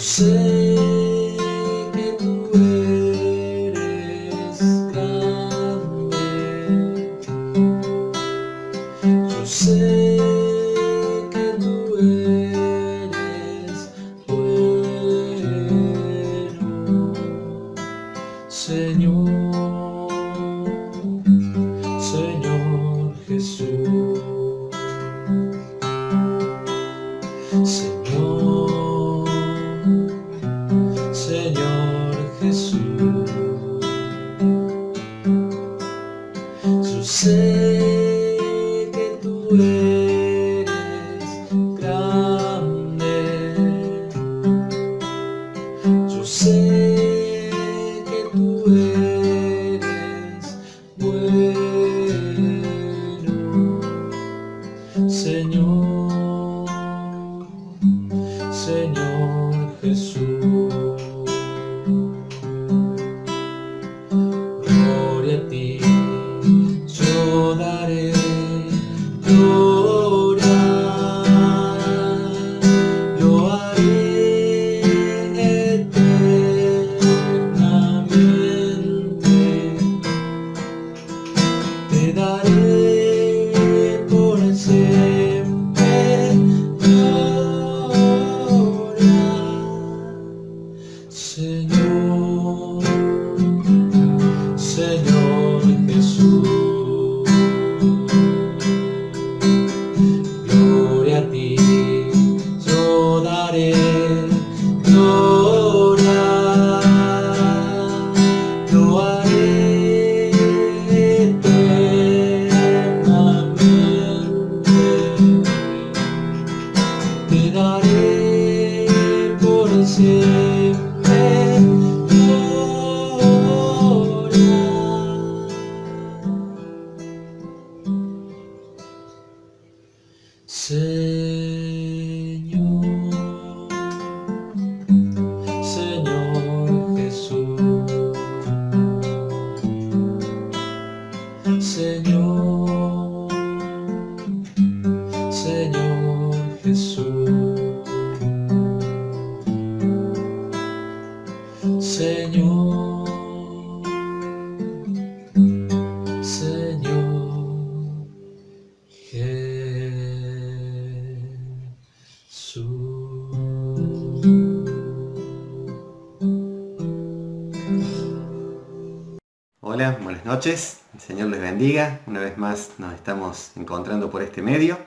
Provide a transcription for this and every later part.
sé que tú eres grande, yo sé que tú eres bueno, Señor, Señor Jesús. Señor, Señor Jesús, yo sé que tú eres grande, yo sé que tú eres bueno, Señor, Señor Jesús. Gloria a ti, yo daré gloria, lo haré eternamente, te daré por siempre gloria, Señor, Señor Jesús. Gloria a ti, yo daré gloria, lo haré eternamente, te daré por siempre gloria. Señor, Señor Jesús, Señor, Señor Jesús, Señor, Señor Jesús. Hola, buenas noches, el Señor les bendiga. Una vez más nos estamos encontrando por este medio,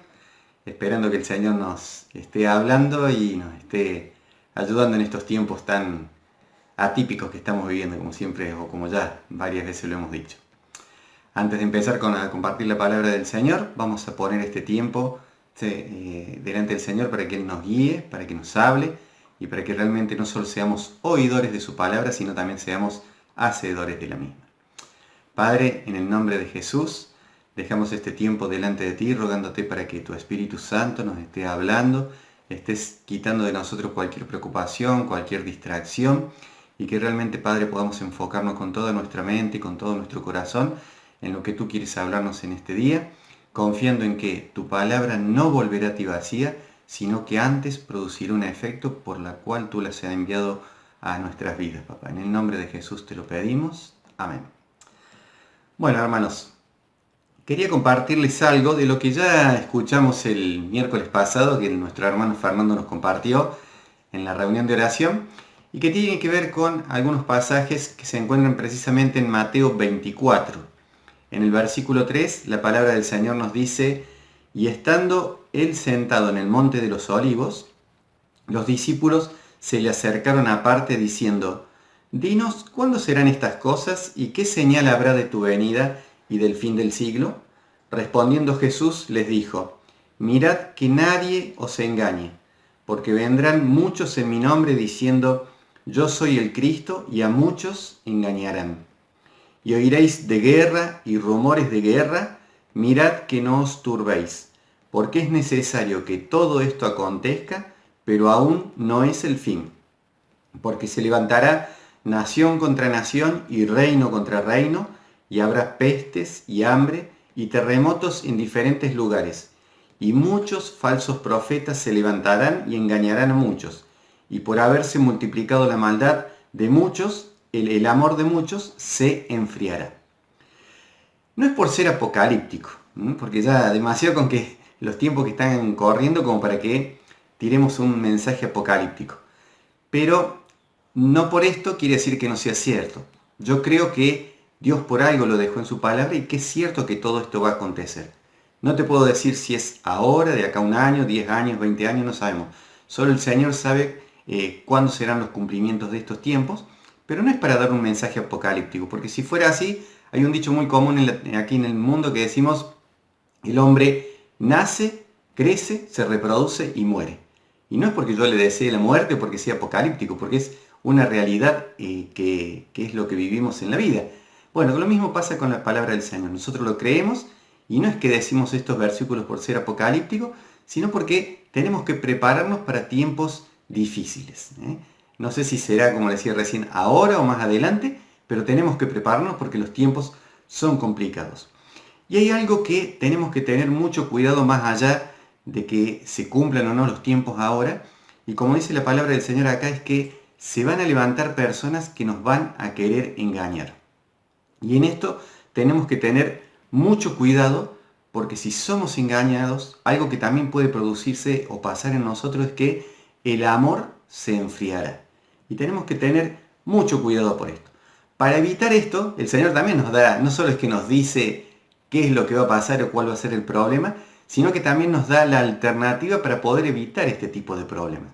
esperando que el Señor nos esté hablando y nos esté ayudando en estos tiempos tan atípicos que estamos viviendo, como siempre o como ya varias veces lo hemos dicho. Antes de empezar a compartir la palabra del Señor, vamos a poner este tiempo delante del Señor para que Él nos guíe, para que nos hable y para que realmente no solo seamos oidores de su palabra, sino también seamos hacedores de la misma. Padre, en el nombre de Jesús, dejamos este tiempo delante de ti, rogándote para que tu Espíritu Santo nos esté hablando, estés quitando de nosotros cualquier preocupación, cualquier distracción, y que realmente, Padre, podamos enfocarnos con toda nuestra mente y con todo nuestro corazón en lo que tú quieres hablarnos en este día, confiando en que tu palabra no volverá a ti vacía, sino que antes producirá un efecto por la cual tú las has enviado a nuestras vidas, papá. En el nombre de Jesús te lo pedimos. Amén. Bueno, hermanos, quería compartirles algo de lo que ya escuchamos el miércoles pasado, que nuestro hermano Fernando nos compartió en la reunión de oración, y que tiene que ver con algunos pasajes que se encuentran precisamente en Mateo 24. En el versículo 3, la palabra del Señor nos dice: y estando él sentado en el monte de los olivos, los discípulos se le acercaron aparte diciendo: dinos, ¿cuándo serán estas cosas y qué señal habrá de tu venida y del fin del siglo? Respondiendo Jesús les dijo: mirad que nadie os engañe, porque vendrán muchos en mi nombre diciendo: yo soy el Cristo, y a muchos engañarán. Y oiréis de guerra y rumores de guerra, mirad que no os turbéis, porque es necesario que todo esto acontezca, pero aún no es el fin. Porque se levantará nación contra nación y reino contra reino, y habrá pestes y hambre y terremotos en diferentes lugares. Y muchos falsos profetas se levantarán y engañarán a muchos. y por haberse multiplicado la maldad de muchos, el amor de muchos se enfriará. No es por ser apocalíptico, porque ya demasiado con que los tiempos que están corriendo como para que tiremos un mensaje apocalíptico. Pero no por esto quiere decir que no sea cierto. Yo creo que Dios por algo lo dejó en su palabra y que es cierto que todo esto va a acontecer. No te puedo decir si es ahora, de acá a un año, 10 años, 20 años, no sabemos. Solo el Señor sabe cuándo serán los cumplimientos de estos tiempos, pero no es para dar un mensaje apocalíptico, porque si fuera así, hay un dicho muy común aquí en el mundo que decimos, el hombre nace, crece, se reproduce y muere. Y no es porque yo le desee la muerte o porque sea apocalíptico, porque es una realidad que es lo que vivimos en la vida. Bueno, lo mismo pasa con la palabra del Señor. Nosotros lo creemos y no es que decimos estos versículos por ser apocalíptico, sino porque tenemos que prepararnos para tiempos difíciles. No sé si será, como decía recién, ahora o más adelante, pero tenemos que prepararnos porque los tiempos son complicados. Y hay algo que tenemos que tener mucho cuidado más allá de que se cumplan o no los tiempos ahora. Y como dice la palabra del Señor acá, es que se van a levantar personas que nos van a querer engañar. Y en esto tenemos que tener mucho cuidado, porque si somos engañados, algo que también puede producirse o pasar en nosotros es que el amor se enfriará. Y tenemos que tener mucho cuidado por esto. Para evitar esto, el Señor también nos da, no solo es que nos dice qué es lo que va a pasar o cuál va a ser el problema, sino que también nos da la alternativa para poder evitar este tipo de problemas.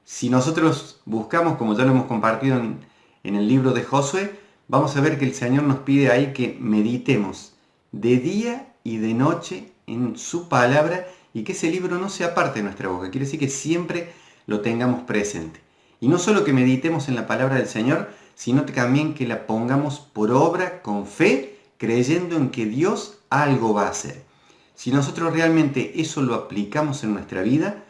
Si nosotros buscamos, como ya lo hemos compartido en el libro de Josué, vamos a ver que el Señor nos pide ahí que meditemos de día y de noche en su palabra y que ese libro no se aparte de nuestra boca. Quiere decir que siempre lo tengamos presente. Y no solo que meditemos en la palabra del Señor, sino también que la pongamos por obra con fe, creyendo en que Dios algo va a hacer. Si nosotros realmente eso lo aplicamos en nuestra vida,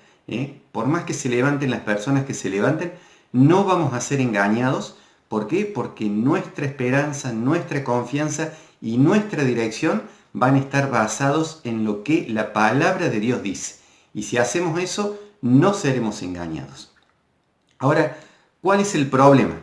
por más que se levanten las personas que se levanten, no vamos a ser engañados. ¿Por qué? Porque nuestra esperanza, nuestra confianza y nuestra dirección van a estar basados en lo que la palabra de Dios dice. Y si hacemos eso, no seremos engañados. Ahora, ¿cuál es el problema?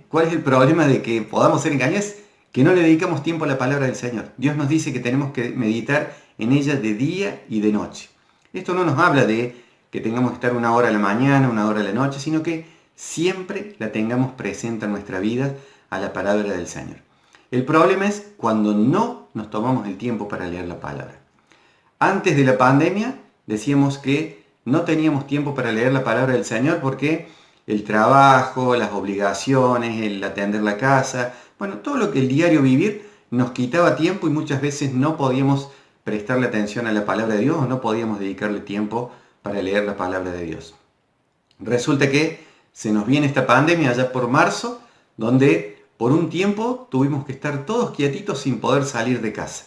¿Cuál es el problema de que podamos ser engañados? Que no le dedicamos tiempo a la palabra del Señor. Dios nos dice que tenemos que meditar en ella de día y de noche. Esto no nos habla de que tengamos que estar 1 hora a la mañana, 1 hora a la noche, sino que siempre la tengamos presente en nuestra vida a la palabra del Señor. El problema es cuando no nos tomamos el tiempo para leer la palabra. Antes de la pandemia decíamos que no teníamos tiempo para leer la palabra del Señor porque el trabajo, las obligaciones, el atender la casa, bueno, todo lo que el diario vivir nos quitaba tiempo y muchas veces no podíamos prestarle atención a la palabra de Dios o no podíamos dedicarle tiempo para leer la palabra de Dios. Resulta que se nos viene esta pandemia allá por marzo, donde por un tiempo tuvimos que estar todos quietitos sin poder salir de casa.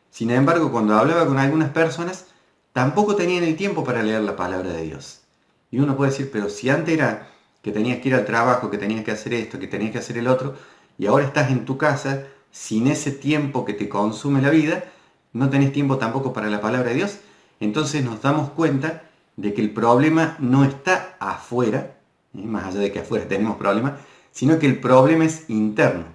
Sin embargo, cuando hablaba con algunas personas, tampoco tenían el tiempo para leer la palabra de Dios. Y uno puede decir, pero si antes era que tenías que ir al trabajo, que tenías que hacer esto, que tenías que hacer el otro, y ahora estás en tu casa, sin ese tiempo que te consume la vida, no tenés tiempo tampoco para la palabra de Dios, entonces nos damos cuenta de que el problema no está afuera, más allá de que afuera tenemos problemas, sino que el problema es interno.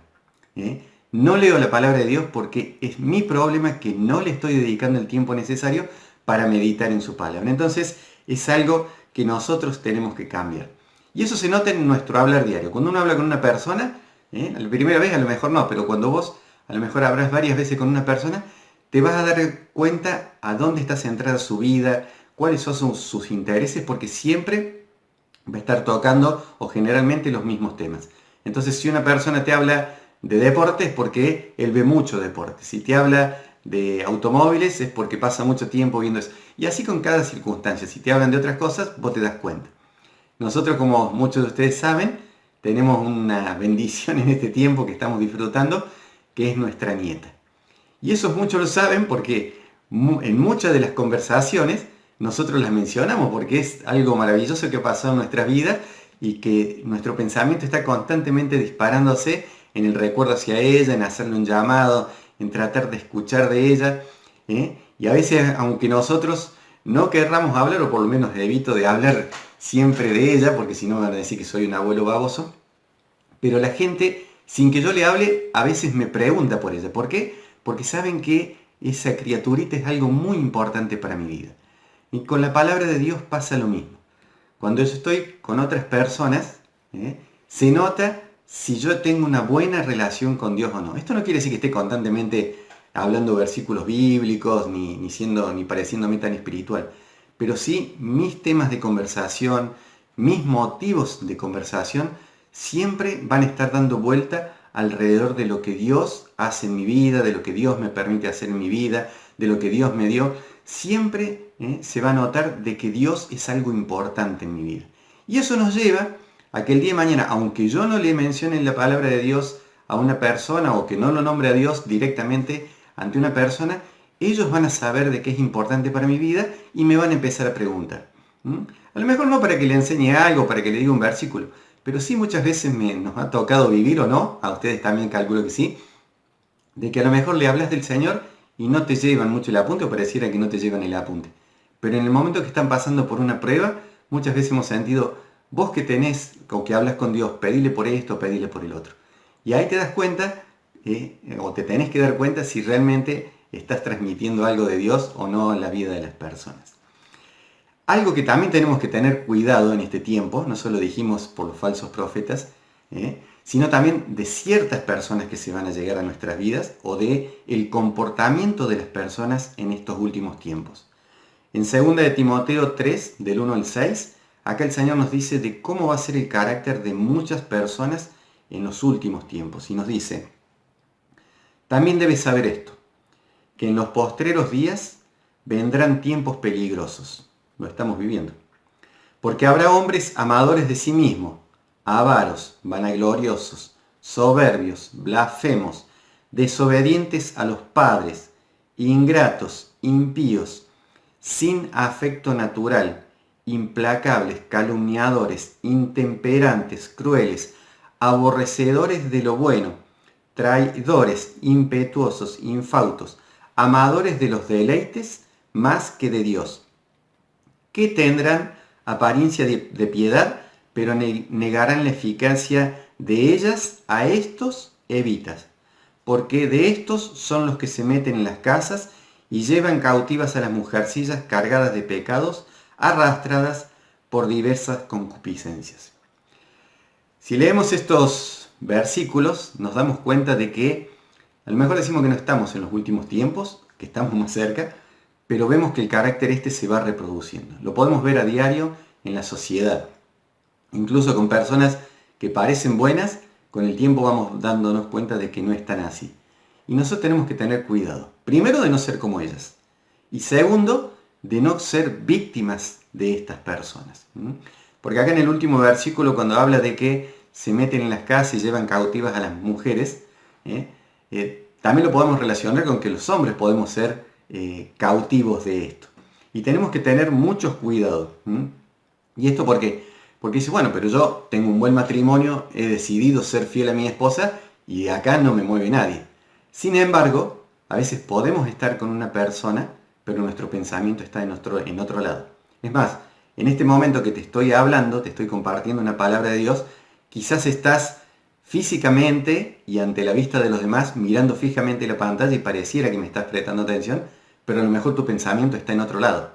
No leo la palabra de Dios porque es mi problema que no le estoy dedicando el tiempo necesario para meditar en su palabra. Entonces es algo que nosotros tenemos que cambiar. Y eso se nota en nuestro hablar diario. Cuando uno habla con una persona, la primera vez a lo mejor no, pero cuando vos a lo mejor hablas varias veces con una persona, te vas a dar cuenta a dónde está centrada su vida, cuáles son sus intereses, porque siempre va a estar tocando o generalmente los mismos temas. Entonces, si una persona te habla de deporte es porque él ve mucho deporte. Si te habla de automóviles es porque pasa mucho tiempo viendo eso. Y así con cada circunstancia. Si te hablan de otras cosas, vos te das cuenta. Nosotros, como muchos de ustedes saben, tenemos una bendición en este tiempo que estamos disfrutando, que es nuestra nieta. Y eso muchos lo saben porque en muchas de las conversaciones nosotros las mencionamos porque es algo maravilloso que ha pasado en nuestras vidas y que nuestro pensamiento está constantemente disparándose en el recuerdo hacia ella, en hacerle un llamado, en tratar de escuchar de ella. Y a veces, aunque nosotros no querramos hablar, o por lo menos evito de hablar siempre de ella, porque si no me van a decir que soy un abuelo baboso. Pero la gente, sin que yo le hable, a veces me pregunta por ella. ¿Por qué? Porque saben que esa criaturita es algo muy importante para mi vida. Y con la palabra de Dios pasa lo mismo. Cuando yo estoy con otras personas, se nota si yo tengo una buena relación con Dios o no. Esto no quiere decir que esté constantemente hablando versículos bíblicos, ni pareciéndome tan espiritual. Pero sí mis temas de conversación, mis motivos de conversación, siempre van a estar dando vuelta alrededor de lo que Dios hace en mi vida, de lo que Dios me permite hacer en mi vida, de lo que Dios me dio. Siempre se va a notar de que Dios es algo importante en mi vida. Y eso nos lleva a que el día de mañana, aunque yo no le mencione la palabra de Dios a una persona o que no lo nombre a Dios directamente ante una persona, ellos van a saber de qué es importante para mi vida y me van a empezar a preguntar. A lo mejor no para que le enseñe algo, para que le diga un versículo, pero sí muchas veces nos ha tocado vivir, o no, a ustedes también calculo que sí, de que a lo mejor le hablas del Señor y no te llevan mucho el apunte, o pareciera que no te llevan el apunte. Pero en el momento que están pasando por una prueba, muchas veces hemos sentido, vos que tenés o que hablas con Dios, pedile por esto, pedile por el otro. Y ahí te das cuenta, o te tenés que dar cuenta si realmente estás transmitiendo algo de Dios o no en la vida de las personas. Algo que también tenemos que tener cuidado en este tiempo, no solo dijimos por los falsos profetas, sino también de ciertas personas que se van a llegar a nuestras vidas o de el comportamiento de las personas en estos últimos tiempos. En 2 de Timoteo 3, del 1 al 6, acá el Señor nos dice de cómo va a ser el carácter de muchas personas en los últimos tiempos. Y nos dice, también debes saber esto, que en los postreros días vendrán tiempos peligrosos. Lo estamos viviendo. Porque habrá hombres amadores de sí mismos, avaros, vanagloriosos, soberbios, blasfemos, desobedientes a los padres, ingratos, impíos, sin afecto natural, implacables, calumniadores, intemperantes, crueles, aborrecedores de lo bueno, traidores, impetuosos, infautos, amadores de los deleites más que de Dios, que tendrán apariencia de piedad, pero negarán la eficacia de ellas. A estos evitas, porque de estos son los que se meten en las casas y llevan cautivas a las mujercillas cargadas de pecados, arrastradas por diversas concupiscencias. Si leemos estos versículos, nos damos cuenta de que a lo mejor decimos que no estamos en los últimos tiempos, que estamos más cerca, pero vemos que el carácter este se va reproduciendo. Lo podemos ver a diario en la sociedad. Incluso con personas que parecen buenas, con el tiempo vamos dándonos cuenta de que no están así. Y nosotros tenemos que tener cuidado. Primero, de no ser como ellas. Y segundo, de no ser víctimas de estas personas. Porque acá en el último versículo, cuando habla de que se meten en las casas y llevan cautivas a las mujeres, también lo podemos relacionar con que los hombres podemos ser cautivos de esto. Y tenemos que tener mucho cuidado. ¿Y esto por qué? Porque dice, bueno, pero yo tengo un buen matrimonio, he decidido ser fiel a mi esposa y acá no me mueve nadie. Sin embargo, a veces podemos estar con una persona, pero nuestro pensamiento está en otro lado. Es más, en este momento que te estoy hablando, te estoy compartiendo una palabra de Dios, quizás estás físicamente y ante la vista de los demás mirando fijamente la pantalla y pareciera que me estás prestando atención, pero a lo mejor tu pensamiento está en otro lado.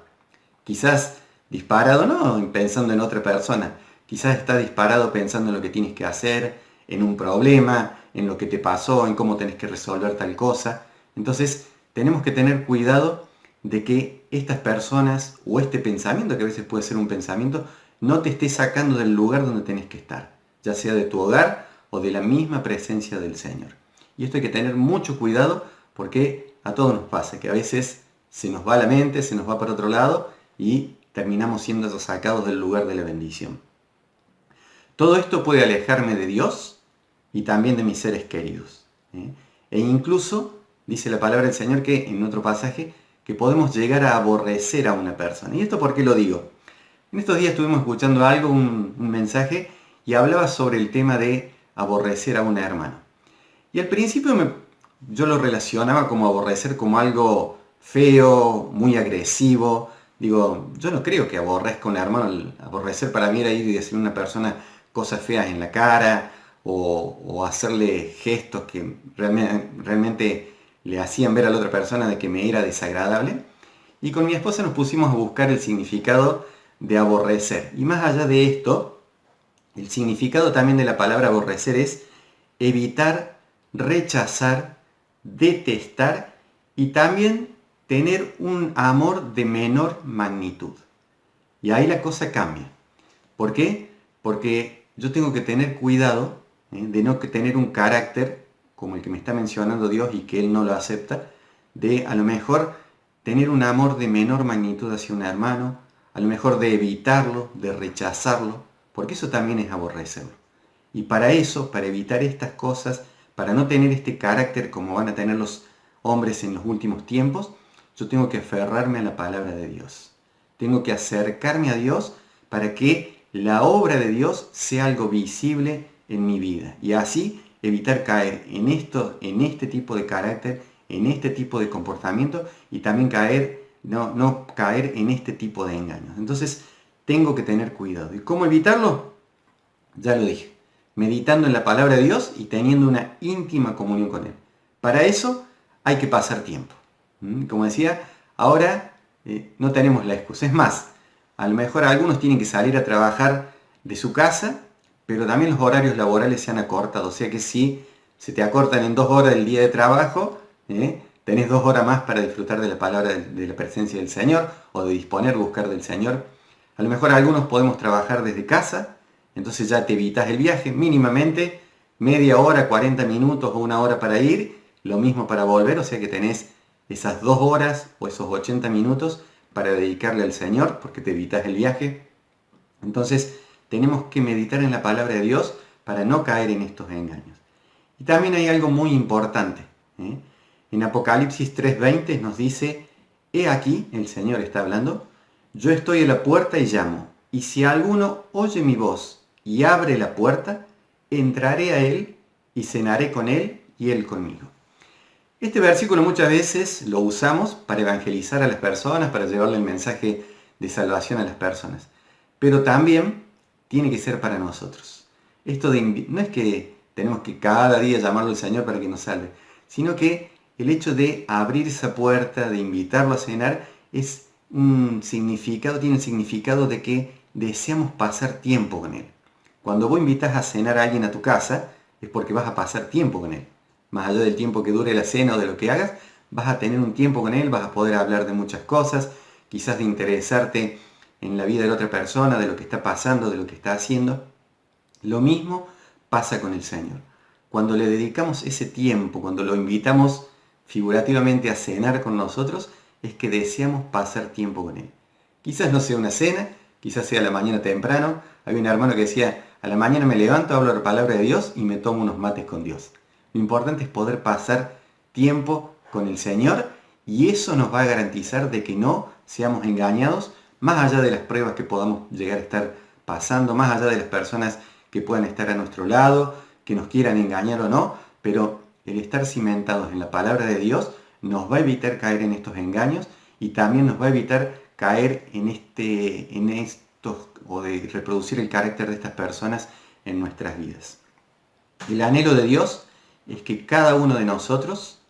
Quizás disparado no pensando en otra persona, quizás estás disparado pensando en lo que tienes que hacer, en un problema, en lo que te pasó, en cómo tenés que resolver tal cosa. Entonces tenemos que tener cuidado de que estas personas o este pensamiento, que a veces puede ser un pensamiento, no te esté sacando del lugar donde tenés que estar, ya sea de tu hogar o de la misma presencia del Señor. Y esto hay que tener mucho cuidado porque a todos nos pasa, que a veces se nos va la mente, se nos va para otro lado y terminamos siendo sacados del lugar de la bendición. Todo esto puede alejarme de Dios y también de mis seres queridos. E incluso, dice la palabra del Señor, que en otro pasaje, que podemos llegar a aborrecer a una persona. ¿Y esto por qué lo digo? En estos días estuvimos escuchando algo, un mensaje, y hablaba sobre el tema de aborrecer a una hermana. Y al principio yo lo relacionaba como aborrecer como algo feo, muy agresivo, Digo, yo no creo que aborrezca a un hermano. Aborrecer para mí era ir y decirle a una persona cosas feas en la cara o hacerle gestos que realmente le hacían ver a la otra persona de que me era desagradable. Y con mi esposa nos pusimos a buscar el significado de aborrecer. Y más allá de esto, el significado también de la palabra aborrecer es evitar, rechazar, detestar y también tener un amor de menor magnitud. Y ahí la cosa cambia. ¿Por qué? Porque yo tengo que tener cuidado de no tener un carácter como el que me está mencionando Dios y que Él no lo acepta, de a lo mejor tener un amor de menor magnitud hacia un hermano, a lo mejor de evitarlo, de rechazarlo, porque eso también es aborrecerlo. Y para eso, para evitar estas cosas, para no tener este carácter como van a tener los hombres en los últimos tiempos, yo tengo que aferrarme a la palabra de Dios. Tengo que acercarme a Dios para que la obra de Dios sea algo visible en mi vida. Y así evitar caer en este tipo de carácter, en este tipo de comportamiento y también no caer en este tipo de engaños. Entonces, tengo que tener cuidado. ¿Y cómo evitarlo? Ya lo dije, meditando en la palabra de Dios y teniendo una íntima comunión con Él. Para eso hay que pasar tiempo. Como decía, ahora no tenemos la excusa. Es más, a lo mejor algunos tienen que salir a trabajar de su casa, pero también los horarios laborales se han acortado. O sea que si se te acortan en 2 horas del día de trabajo, tenés 2 horas más para disfrutar de la palabra, de la presencia del Señor o de disponer, buscar del Señor. A lo mejor algunos podemos trabajar desde casa, entonces ya te evitas el viaje, mínimamente media hora, 40 minutos o 1 hora para ir, lo mismo para volver, o sea que tenés esas 2 horas o esos 80 minutos para dedicarle al Señor, porque te evitas el viaje. Entonces tenemos que meditar en la palabra de Dios para no caer en estos engaños. Y también hay algo muy importante. En Apocalipsis 3:20 nos dice, he aquí, el Señor está hablando, yo estoy a la puerta y llamo, y si alguno oye mi voz y abre la puerta, entraré a él y cenaré con él y él conmigo. Este versículo muchas veces lo usamos para evangelizar a las personas, para llevarle el mensaje de salvación a las personas, pero también tiene que ser para nosotros. Esto no es que tenemos que cada día llamarlo al Señor para que nos salve, sino que el hecho de abrir esa puerta, de invitarlo a cenar, tiene el significado de que deseamos pasar tiempo con Él. Cuando vos invitas a cenar a alguien a tu casa, es porque vas a pasar tiempo con Él. Más allá del tiempo que dure la cena o de lo que hagas, vas a tener un tiempo con Él, vas a poder hablar de muchas cosas, quizás de interesarte en la vida de la otra persona, de lo que está pasando, de lo que está haciendo. Lo mismo pasa con el Señor. Cuando le dedicamos ese tiempo, cuando lo invitamos figurativamente a cenar con nosotros, es que deseamos pasar tiempo con Él. Quizás no sea una cena, quizás sea a la mañana temprano. Había un hermano que decía, a la mañana me levanto, hablo la palabra de Dios y me tomo unos mates con Dios. Lo importante es poder pasar tiempo con el Señor y eso nos va a garantizar de que no seamos engañados, más allá de las pruebas que podamos llegar a estar pasando, más allá de las personas que puedan estar a nuestro lado, que nos quieran engañar o no, pero el estar cimentados en la palabra de Dios nos va a evitar caer en estos engaños y también nos va a evitar caer en estos o de reproducir el carácter de estas personas en nuestras vidas. El anhelo de Dios es que cada uno de nosotros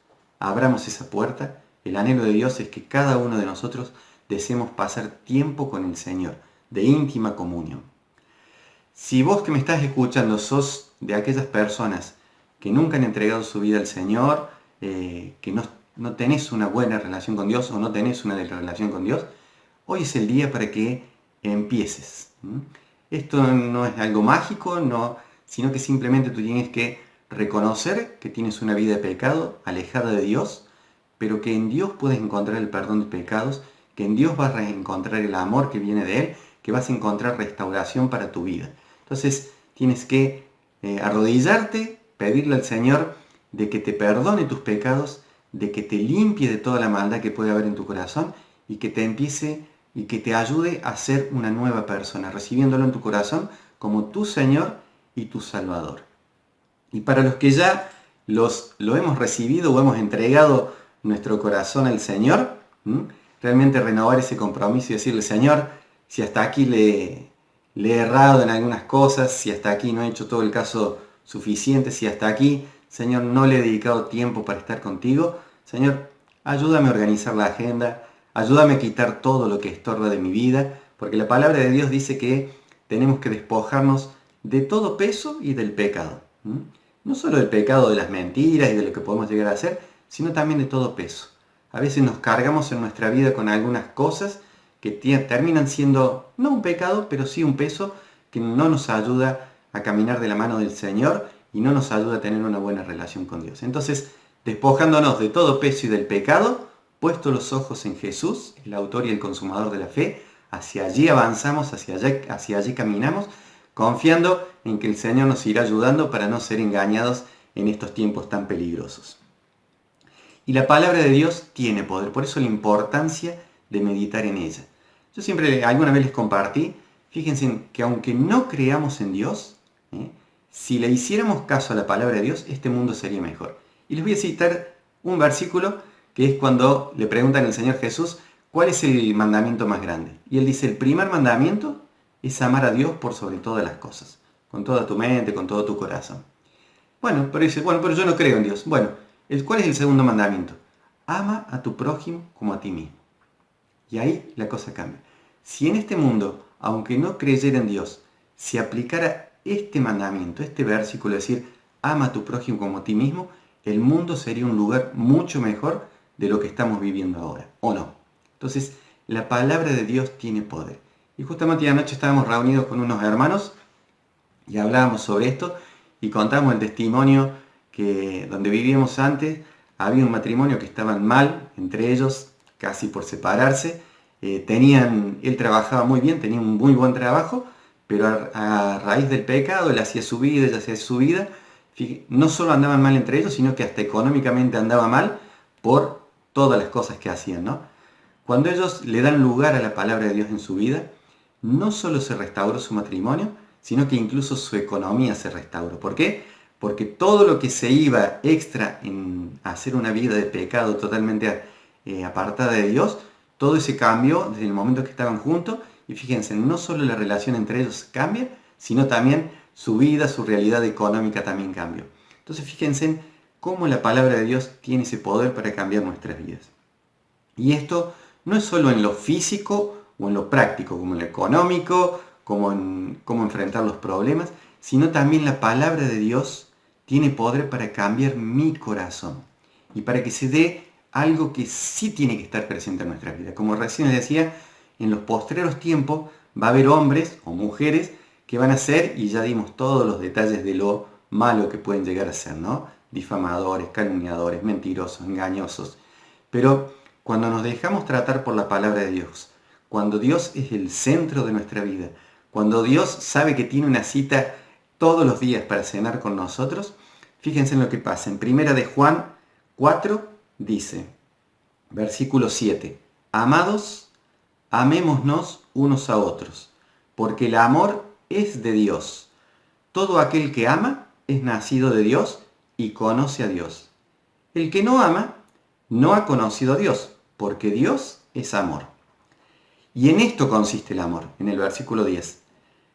abramos esa puerta. El anhelo de Dios es que cada uno de nosotros deseemos pasar tiempo con el Señor, de íntima comunión. Si vos que me estás escuchando sos de aquellas personas que nunca han entregado su vida al Señor, que no tenés una buena relación con Dios o no tenés una relación con Dios, hoy es el día para que empieces. Esto no es algo mágico, sino que simplemente tú tienes que reconocer que tienes una vida de pecado, alejada de Dios, pero que en Dios puedes encontrar el perdón de pecados, que en Dios vas a encontrar el amor que viene de Él, que vas a encontrar restauración para tu vida. Entonces tienes que arrodillarte, pedirle al Señor de que te perdone tus pecados, de que te limpie de toda la maldad que puede haber en tu corazón y que te empiece y que te ayude a ser una nueva persona, recibiéndolo en tu corazón como tu Señor y tu Salvador. Y para los que ya lo hemos recibido o hemos entregado nuestro corazón al Señor, realmente renovar ese compromiso y decirle, Señor, si hasta aquí le he errado en algunas cosas, si hasta aquí no he hecho todo el caso suficiente, si hasta aquí, Señor, no le he dedicado tiempo para estar contigo, Señor, ayúdame a organizar la agenda, ayúdame a quitar todo lo que estorba de mi vida, porque la palabra de Dios dice que tenemos que despojarnos de todo peso y del pecado. No solo del pecado de las mentiras y de lo que podemos llegar a hacer, sino también de todo peso. A veces nos cargamos en nuestra vida con algunas cosas que terminan siendo no un pecado, pero sí un peso que no nos ayuda a caminar de la mano del Señor y no nos ayuda a tener una buena relación con Dios. Entonces, despojándonos de todo peso y del pecado, puesto los ojos en Jesús, el autor y el consumador de la fe, hacia allí avanzamos, hacia allí caminamos, confiando en que el Señor nos irá ayudando para no ser engañados en estos tiempos tan peligrosos. Y la palabra de Dios tiene poder, por eso la importancia de meditar en ella. Yo siempre, alguna vez les compartí, fíjense que aunque no creamos en Dios, si le hiciéramos caso a la palabra de Dios, este mundo sería mejor. Y les voy a citar un versículo que es cuando le preguntan al Señor Jesús, ¿cuál es el mandamiento más grande? Y él dice, el primer mandamiento es amar a Dios por sobre todas las cosas, con toda tu mente, con todo tu corazón. Bueno, pero dice, pero yo no creo en Dios. Bueno, ¿cuál es el segundo mandamiento? Ama a tu prójimo como a ti mismo. Y ahí la cosa cambia. Si en este mundo, aunque no creyera en Dios, se aplicara este mandamiento, este versículo, es decir, ama a tu prójimo como a ti mismo, el mundo sería un lugar mucho mejor de lo que estamos viviendo ahora, ¿o no? Entonces, la palabra de Dios tiene poder. Y justamente anoche estábamos reunidos con unos hermanos y hablábamos sobre esto y contamos el testimonio que donde vivíamos antes, había un matrimonio que estaban mal entre ellos, casi por separarse. Él trabajaba muy bien, tenía un muy buen trabajo, pero a raíz del pecado, él hacía su vida, ella hacía su vida. No solo andaban mal entre ellos, sino que hasta económicamente andaba mal por todas las cosas que hacían, ¿no? Cuando ellos le dan lugar a la palabra de Dios en su vida, no solo se restauró su matrimonio, sino que incluso su economía se restauró. ¿Por qué? Porque todo lo que se iba extra en hacer una vida de pecado totalmente apartada de Dios, todo ese cambió desde el momento que estaban juntos. Y fíjense, no solo la relación entre ellos cambia, sino también su vida, su realidad económica también cambió. Entonces fíjense cómo la palabra de Dios tiene ese poder para cambiar nuestras vidas. Y esto no es solo en lo físico o en lo práctico, como en lo económico, como en cómo enfrentar los problemas, sino también la palabra de Dios tiene poder para cambiar mi corazón y para que se dé algo que sí tiene que estar presente en nuestra vida. Como recién les decía, en los postreros tiempos va a haber hombres o mujeres que van a ser, y ya dimos todos los detalles de lo malo que pueden llegar a ser, ¿no? Difamadores, calumniadores, mentirosos, engañosos. Pero cuando nos dejamos tratar por la palabra de Dios, cuando Dios es el centro de nuestra vida, cuando Dios sabe que tiene una cita todos los días para cenar con nosotros, fíjense en lo que pasa. En 1 de Juan 4 dice, versículo 7, amados, amémonos unos a otros, porque el amor es de Dios. Todo aquel que ama es nacido de Dios y conoce a Dios. El que no ama no ha conocido a Dios, porque Dios es amor. Y en esto consiste el amor, en el versículo 10.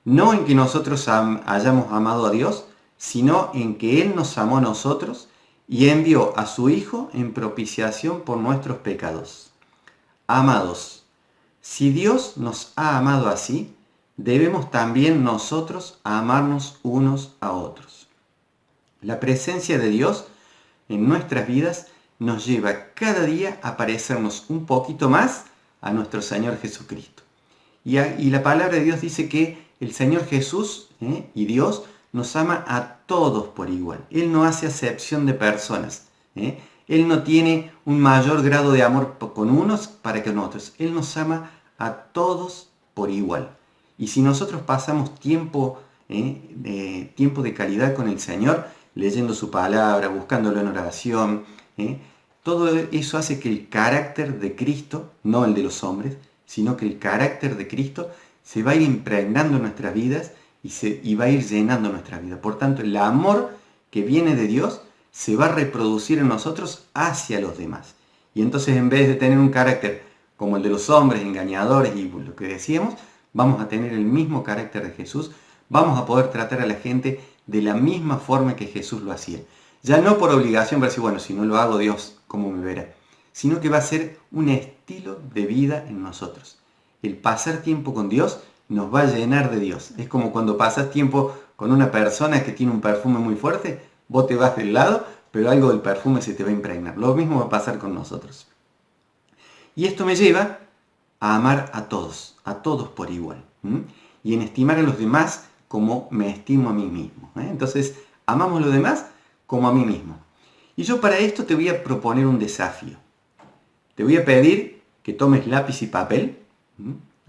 No en que nosotros hayamos amado a Dios, sino en que Él nos amó a nosotros y envió a su Hijo en propiciación por nuestros pecados. Amados, si Dios nos ha amado así, debemos también nosotros amarnos unos a otros. La presencia de Dios en nuestras vidas nos lleva cada día a parecernos un poquito más a nuestro Señor Jesucristo. Y la palabra de Dios dice que el Señor Jesús y Dios nos ama a todos por igual. Él no hace acepción de personas. Él no tiene un mayor grado de amor con unos para que con otros. Él nos ama a todos por igual. Y si nosotros pasamos tiempo de calidad con el Señor, leyendo su palabra, buscándolo en oración, todo eso hace que el carácter de Cristo, no el de los hombres, sino que el carácter de Cristo se va a ir impregnando en nuestras vidas y va a ir llenando nuestra vida. Por tanto, el amor que viene de Dios se va a reproducir en nosotros hacia los demás. Y entonces, en vez de tener un carácter como el de los hombres, engañadores y lo que decíamos, vamos a tener el mismo carácter de Jesús, vamos a poder tratar a la gente de la misma forma que Jesús lo hacía. Ya no por obligación, para decir, bueno, si no lo hago, Dios, ¿cómo me verá? Sino que va a ser un estilo de vida en nosotros. El pasar tiempo con Dios nos va a llenar de Dios. Es como cuando pasas tiempo con una persona que tiene un perfume muy fuerte, vos te vas del lado, pero algo del perfume se te va a impregnar. Lo mismo va a pasar con nosotros. Y esto me lleva a amar a todos por igual. Y en estimar a los demás como me estimo a mí mismo. Entonces, amamos a los demás como a mí mismo. Y yo para esto te voy a proponer un desafío. Te voy a pedir que tomes lápiz y papel.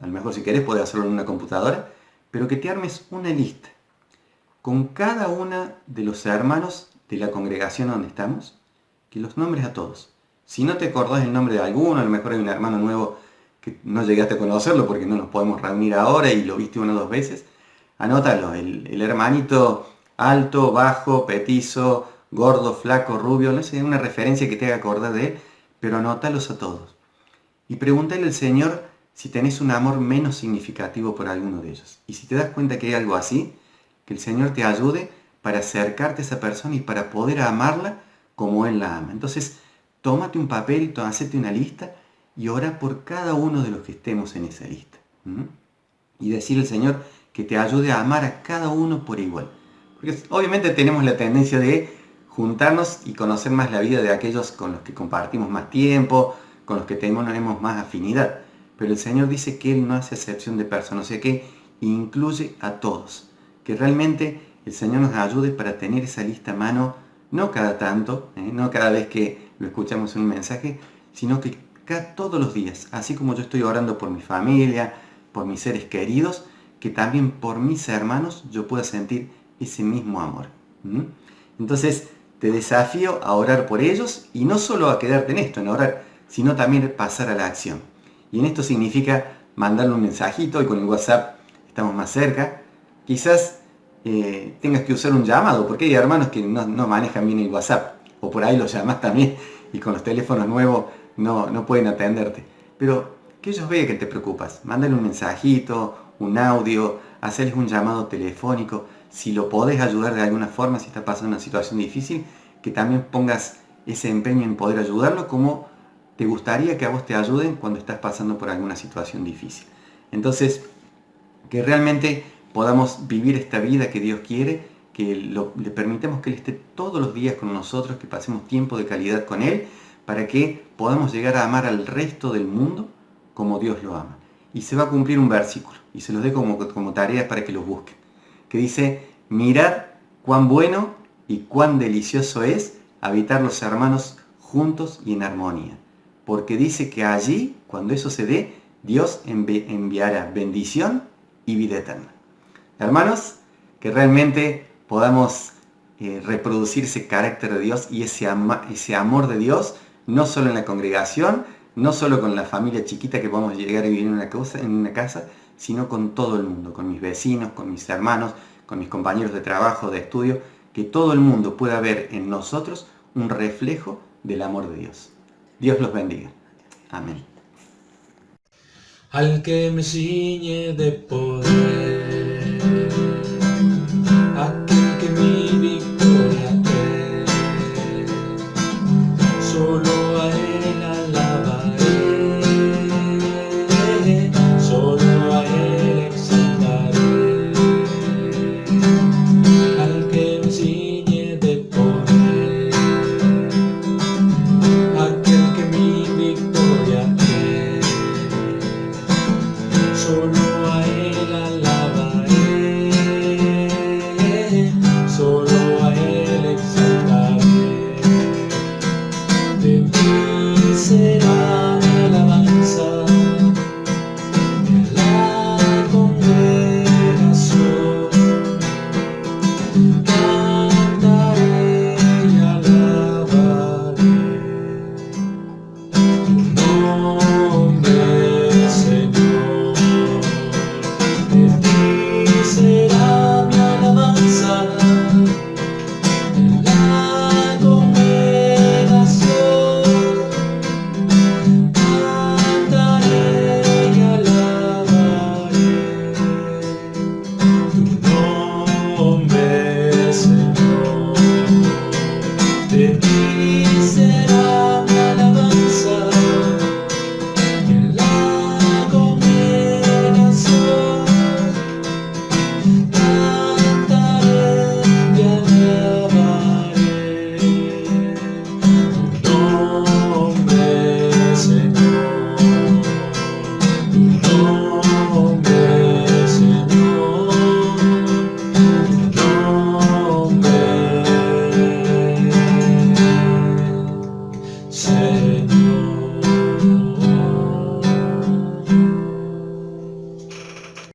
A lo mejor si querés puedes hacerlo en una computadora. Pero que te armes una lista con cada uno de los hermanos de la congregación donde estamos, que los nombres a todos. Si no te acordás el nombre de alguno, a lo mejor hay un hermano nuevo que no llegaste a conocerlo porque no nos podemos reunir ahora y lo viste una o dos veces, anótalo. El hermanito alto, bajo, petizo, gordo, flaco, rubio, no sé, una referencia que te haga acordar de él, pero anótalos a todos. Y pregúntale al Señor si tenés un amor menos significativo por alguno de ellos. Y si te das cuenta que hay algo así, que el Señor te ayude para acercarte a esa persona y para poder amarla como Él la ama. Entonces, tómate un papel, hacete una lista y ora por cada uno de los que estemos en esa lista. Y decirle al Señor que te ayude a amar a cada uno por igual. Porque obviamente tenemos la tendencia de juntarnos y conocer más la vida de aquellos con los que compartimos más tiempo, con los que tenemos más afinidad. Pero el Señor dice que Él no hace excepción de personas, o sea que incluye a todos. Que realmente el Señor nos ayude para tener esa lista a mano, no cada tanto, no cada vez que lo escuchamos en un mensaje, sino que todos los días, así como yo estoy orando por mi familia, por mis seres queridos, que también por mis hermanos yo pueda sentir ese mismo amor. Entonces te desafío a orar por ellos y no solo a quedarte en esto, en orar, sino también pasar a la acción. Y en esto significa mandarle un mensajito y con el WhatsApp estamos más cerca. Quizás tengas que usar un llamado, porque hay hermanos que no manejan bien el WhatsApp, o por ahí los llamas también y con los teléfonos nuevos no pueden atenderte. Pero que ellos vean que te preocupas. Mándale un mensajito, un audio, hacerles un llamado telefónico. Si lo podés ayudar de alguna forma, si está pasando una situación difícil, que también pongas ese empeño en poder ayudarlo como te gustaría que a vos te ayuden cuando estás pasando por alguna situación difícil. Entonces, que realmente podamos vivir esta vida que Dios quiere, que le permitamos que Él esté todos los días con nosotros, que pasemos tiempo de calidad con Él, para que podamos llegar a amar al resto del mundo como Dios lo ama. Y se va a cumplir un versículo, y se los dé como tarea para que los busquen, que dice: mirad cuán bueno y cuán delicioso es habitar los hermanos juntos y en armonía. Porque dice que allí, cuando eso se dé, Dios enviará bendición y vida eterna. Hermanos, que realmente podamos reproducir ese carácter de Dios y ese amor de Dios, no solo en la congregación, no solo con la familia chiquita que podamos llegar a vivir en una casa, sino con todo el mundo, con mis vecinos, con mis hermanos, con mis compañeros de trabajo, de estudio, que todo el mundo pueda ver en nosotros un reflejo del amor de Dios. Dios los bendiga. Amén. Al que me ciñe de poder.